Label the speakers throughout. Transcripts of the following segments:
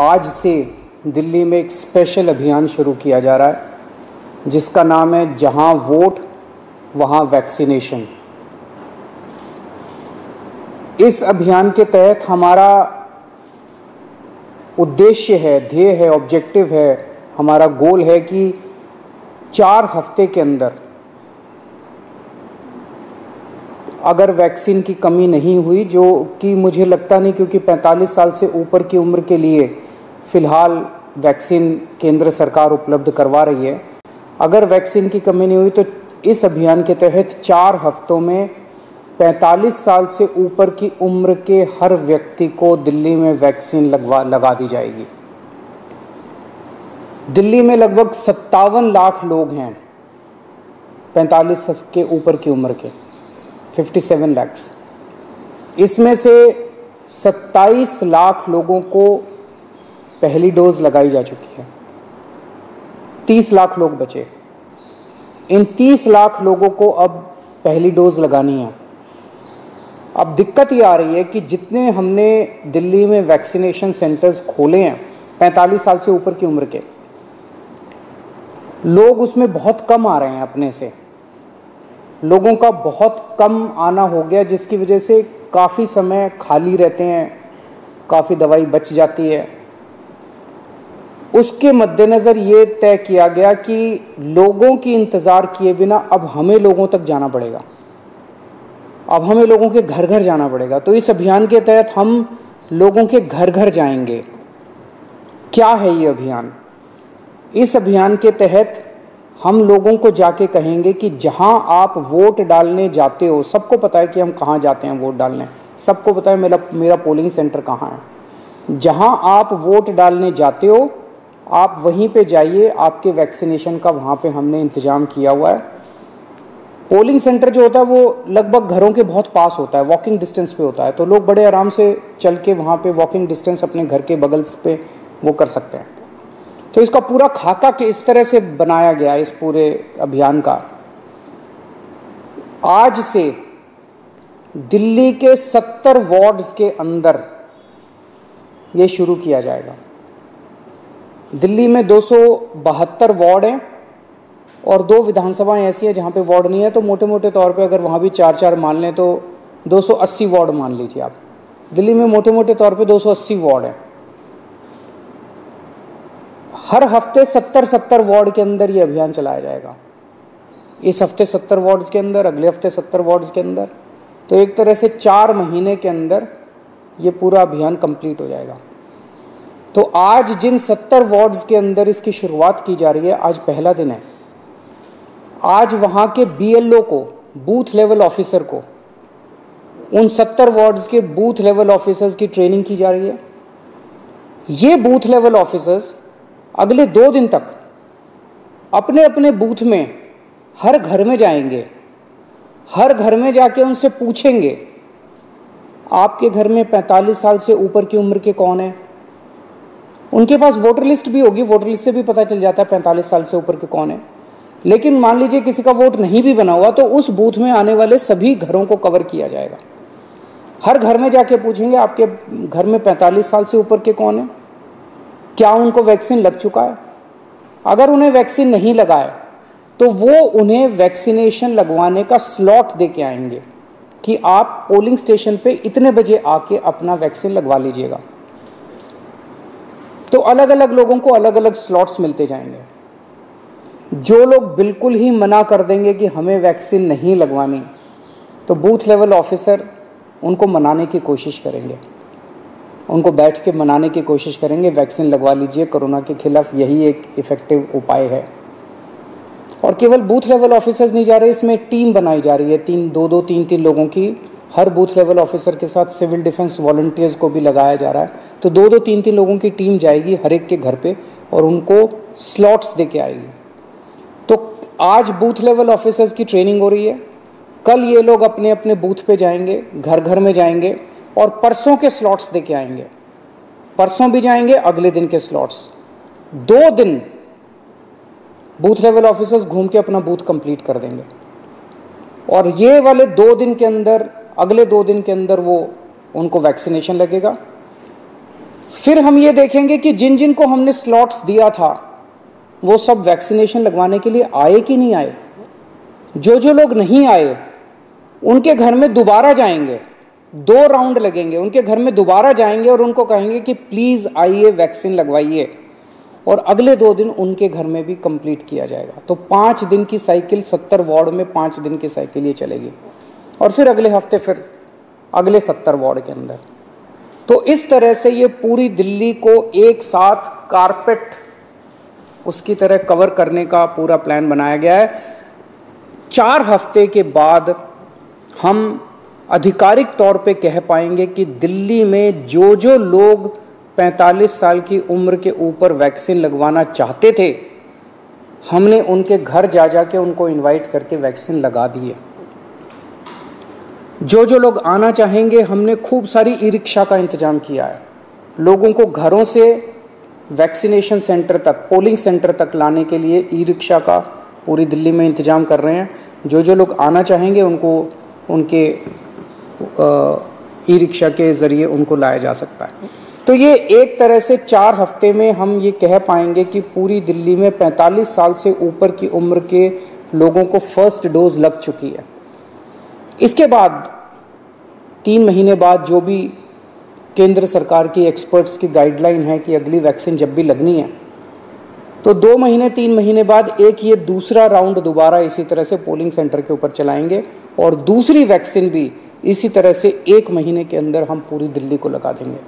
Speaker 1: आज से दिल्ली में एक स्पेशल अभियान शुरू किया जा रहा है जिसका नाम है जहां वोट वहां वैक्सीनेशन। इस अभियान के तहत हमारा उद्देश्य है, ध्येय है, ऑब्जेक्टिव है, हमारा गोल है कि 4 हफ्ते के अंदर अगर वैक्सीन की कमी नहीं हुई, जो कि मुझे लगता नहीं, क्योंकि 45 साल से ऊपर की उम्र के लिए फ़िलहाल वैक्सीन केंद्र सरकार उपलब्ध करवा रही है। अगर वैक्सीन की कमी नहीं हुई तो इस अभियान के तहत 4 हफ्तों में 45 साल से ऊपर की उम्र के हर व्यक्ति को दिल्ली में वैक्सीन लगा दी जाएगी। दिल्ली में लगभग 57 लाख लोग हैं 45 के ऊपर की उम्र के, 57 लाख। इसमें से 27 लाख लोगों को पहली डोज लगाई जा चुकी है, 30 लाख लोग बचे। इन 30 लाख लोगों को अब पहली डोज लगानी है। अब दिक्कत ये आ रही है कि जितने हमने दिल्ली में वैक्सीनेशन सेंटर्स खोले हैं 45 साल से ऊपर की उम्र के लोग, उसमें बहुत कम आ रहे हैं। अपने से लोगों का बहुत कम आना हो गया, जिसकी वजह से काफ़ी समय खाली रहते हैं, काफ़ी दवाई बच जाती है। उसके मद्देनज़र ये तय किया गया कि लोगों की इंतज़ार किए बिना अब हमें लोगों तक जाना पड़ेगा, अब हमें लोगों के घर घर जाना पड़ेगा। तो इस अभियान के तहत हम लोगों के घर घर जाएंगे। क्या है ये अभियान? इस अभियान के तहत हम लोगों को जाके कहेंगे कि जहां आप वोट डालने जाते हो, सबको पता है कि हम कहां जाते हैं वोट डालने, सबको पता है मेरा पोलिंग सेंटर कहां है। जहां आप वोट डालने जाते हो आप वहीं पे जाइए, आपके वैक्सीनेशन का वहाँ पे हमने इंतज़ाम किया हुआ है। पोलिंग सेंटर जो होता है वो लगभग घरों के बहुत पास होता है, वॉकिंग डिस्टेंस पे होता है, तो लोग बड़े आराम से चल के वहाँ पे वॉकिंग डिस्टेंस अपने घर के बगल पे वो कर सकते हैं। तो इसका पूरा खाका के इस तरह से बनाया गया इस पूरे अभियान का। आज से दिल्ली के 70 वार्ड्स के अंदर ये शुरू किया जाएगा। दिल्ली में 272 वार्ड हैं और 2 विधानसभाएं ऐसी हैं जहाँ पे वार्ड नहीं है, तो मोटे मोटे तौर पे अगर वहाँ भी 4-4 मान लें तो 280 वार्ड मान लीजिए आप। दिल्ली में मोटे मोटे तौर पे 280 वार्ड हैं। हर हफ्ते 70 वार्ड के अंदर ये अभियान चलाया जाएगा। इस हफ्ते 70 वार्ड्स के अंदर, अगले हफ्ते 70 वार्ड्स के अंदर, तो एक तरह से 4 महीने के अंदर ये पूरा अभियान कंप्लीट हो जाएगा। तो आज जिन 70 वार्ड्स के अंदर इसकी शुरुआत की जा रही है, आज पहला दिन है। आज वहाँ के BLO को, बूथ लेवल ऑफिसर को, उन 70 वार्ड्स के बूथ लेवल ऑफिसर्स की ट्रेनिंग की जा रही है। ये बूथ लेवल ऑफिसर्स अगले 2 दिन तक अपने अपने बूथ में हर घर में जाएंगे, हर घर में जाके उनसे पूछेंगे आपके घर में 45 साल से ऊपर की उम्र के कौन हैं। उनके पास वोटर लिस्ट भी होगी, वोटर लिस्ट से भी पता चल जाता है 45 साल से ऊपर के कौन है। लेकिन मान लीजिए किसी का वोट नहीं भी बना हुआ, तो उस बूथ में आने वाले सभी घरों को कवर किया जाएगा। हर घर में जाके पूछेंगे आपके घर में 45 साल से ऊपर के कौन है, क्या उनको वैक्सीन लग चुका है। अगर उन्हें वैक्सीन नहीं लगा है तो वो उन्हें वैक्सीनेशन लगवाने का स्लॉट दे के आएंगे कि आप पोलिंग स्टेशन पे इतने बजे आके अपना वैक्सीन लगवा लीजिएगा। तो अलग अलग लोगों को अलग अलग स्लॉट्स मिलते जाएंगे। जो लोग बिल्कुल ही मना कर देंगे कि हमें वैक्सीन नहीं लगवानी, तो बूथ लेवल ऑफिसर उनको मनाने की कोशिश करेंगे, उनको बैठ के मनाने की कोशिश करेंगे, वैक्सीन लगवा लीजिए, कोरोना के खिलाफ यही एक इफ़ेक्टिव उपाय है। और केवल बूथ लेवल ऑफिसर्स नहीं जा रहे, इसमें टीम बनाई जा रही है 3 लोगों की। हर बूथ लेवल ऑफिसर के साथ सिविल डिफेंस वॉलंटियर्स को भी लगाया जा रहा है। तो 2-3 लोगों की टीम जाएगी हर एक के घर पे और उनको स्लॉट्स दे के आएगी। तो आज बूथ लेवल ऑफिसर्स की ट्रेनिंग हो रही है, कल ये लोग अपने अपने बूथ पे जाएंगे, घर घर में जाएंगे और परसों के स्लॉट्स दे के आएंगे। परसों भी जाएंगे, अगले दिन के स्लॉट्स। 2 दिन बूथ लेवल ऑफिसर्स घूम के अपना बूथ कंप्लीट कर देंगे और ये वाले 2 दिन के अंदर, अगले 2 दिन के अंदर वो उनको वैक्सीनेशन लगेगा। फिर हम ये देखेंगे कि जिन जिन को हमने स्लॉट्स दिया था वो सब वैक्सीनेशन लगवाने के लिए आए कि नहीं आए। जो जो लोग नहीं आए उनके घर में दोबारा जाएंगे, 2 राउंड लगेंगे, उनके घर में दोबारा जाएंगे और उनको कहेंगे कि प्लीज़ आइए वैक्सीन लगवाइए, और अगले 2 दिन उनके घर में भी कंप्लीट किया जाएगा। तो 5 दिन की साइकिल 70 वार्ड में 5 दिन की साइकिल ये चलेगी, और फिर अगले हफ्ते फिर अगले 70 वार्ड के अंदर। तो इस तरह से ये पूरी दिल्ली को एक साथ कारपेट उसकी तरह कवर करने का पूरा प्लान बनाया गया है। 4 हफ्ते के बाद हम आधिकारिक तौर पे कह पाएंगे कि दिल्ली में जो जो लोग 45 साल की उम्र के ऊपर वैक्सीन लगवाना चाहते थे, हमने उनके घर जा जा के उनको इनवाइट करके वैक्सीन लगा दी है। जो जो लोग आना चाहेंगे, हमने खूब सारी ई रिक्शा का इंतजाम किया है। लोगों को घरों से वैक्सीनेशन सेंटर तक, पोलिंग सेंटर तक लाने के लिए ई रिक्शा का पूरी दिल्ली में इंतजाम कर रहे हैं। जो जो लोग आना चाहेंगे उनको उनके ई रिक्शा के ज़रिए उनको लाया जा सकता है। तो ये एक तरह से 4 हफ्ते में हम ये कह पाएंगे कि पूरी दिल्ली में 45 साल से ऊपर की उम्र के लोगों को फर्स्ट डोज लग चुकी है। इसके बाद 3 महीने बाद जो भी केंद्र सरकार की एक्सपर्ट्स की गाइडलाइन है कि अगली वैक्सीन जब भी लगनी है, तो 2 महीने 3 महीने बाद एक ये दूसरा राउंड दोबारा इसी तरह से पोलिंग सेंटर के ऊपर चलाएंगे, और दूसरी वैक्सीन भी इसी तरह से 1 महीने के अंदर हम पूरी दिल्ली को लगा देंगे।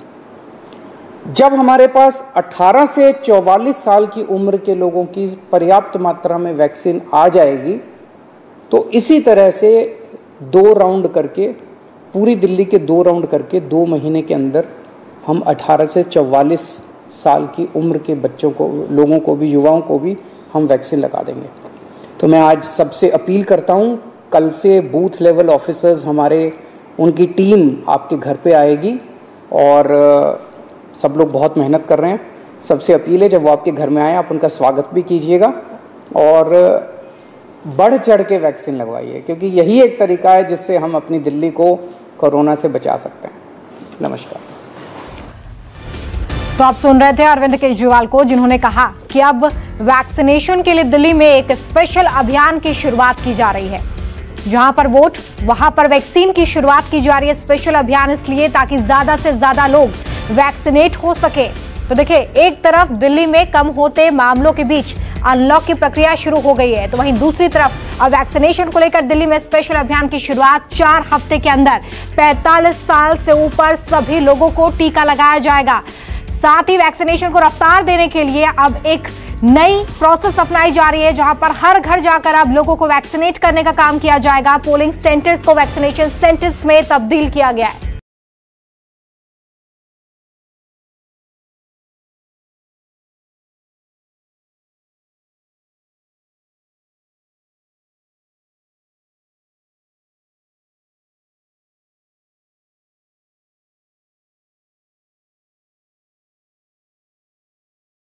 Speaker 1: जब हमारे पास 18 से 44 साल की उम्र के लोगों की पर्याप्त मात्रा में वैक्सीन आ जाएगी, तो इसी तरह से 2 राउंड करके, पूरी दिल्ली के 2 राउंड करके 2 महीने के अंदर हम 18 से 44 साल की उम्र के बच्चों को, लोगों को भी, युवाओं को भी हम वैक्सीन लगा देंगे। तो मैं आज सबसे अपील करता हूँ, कल से बूथ लेवल ऑफिसर्स हमारे, उनकी टीम आपके घर पे आएगी, और सब लोग बहुत मेहनत कर रहे हैं। सबसे अपील है, जब वो आपके घर में आए आप उनका स्वागत भी कीजिएगा और बढ़ चढ़ के वैक्सीन लगवाइए, क्योंकि यही एक तरीका है जिससे हम अपनी दिल्ली को कोरोना से बचा सकते हैं। नमस्कार।
Speaker 2: तो आप सुन रहे थे अरविंद केजरीवाल को, जिन्होंने कहा कि अब वैक्सीनेशन के लिए दिल्ली में एक स्पेशल अभियान की शुरुआत की जा रही है। जहां पर वोट वहां पर वैक्सीन की शुरुआत की जा रही है। स्पेशल अभियान इसलिए ताकि ज्यादा से ज्यादा लोग वैक्सीनेट हो सके। तो देखिए, एक तरफ दिल्ली में कम होते मामलों के बीच अनलॉक की प्रक्रिया शुरू हो गई है, तो वहीं दूसरी तरफ अब वैक्सीनेशन को लेकर दिल्ली में स्पेशल अभियान की शुरुआत। 4 हफ्ते के अंदर 45 साल से ऊपर सभी लोगों को टीका लगाया जाएगा। साथ ही वैक्सीनेशन को रफ्तार देने के लिए अब एक नई प्रोसेस अपनाई जा रही है, जहां पर हर घर जाकर अब लोगों को वैक्सीनेट करने का काम किया जाएगा। पोलिंग सेंटर्स को वैक्सीनेशन सेंटर्स में तब्दील किया गया है।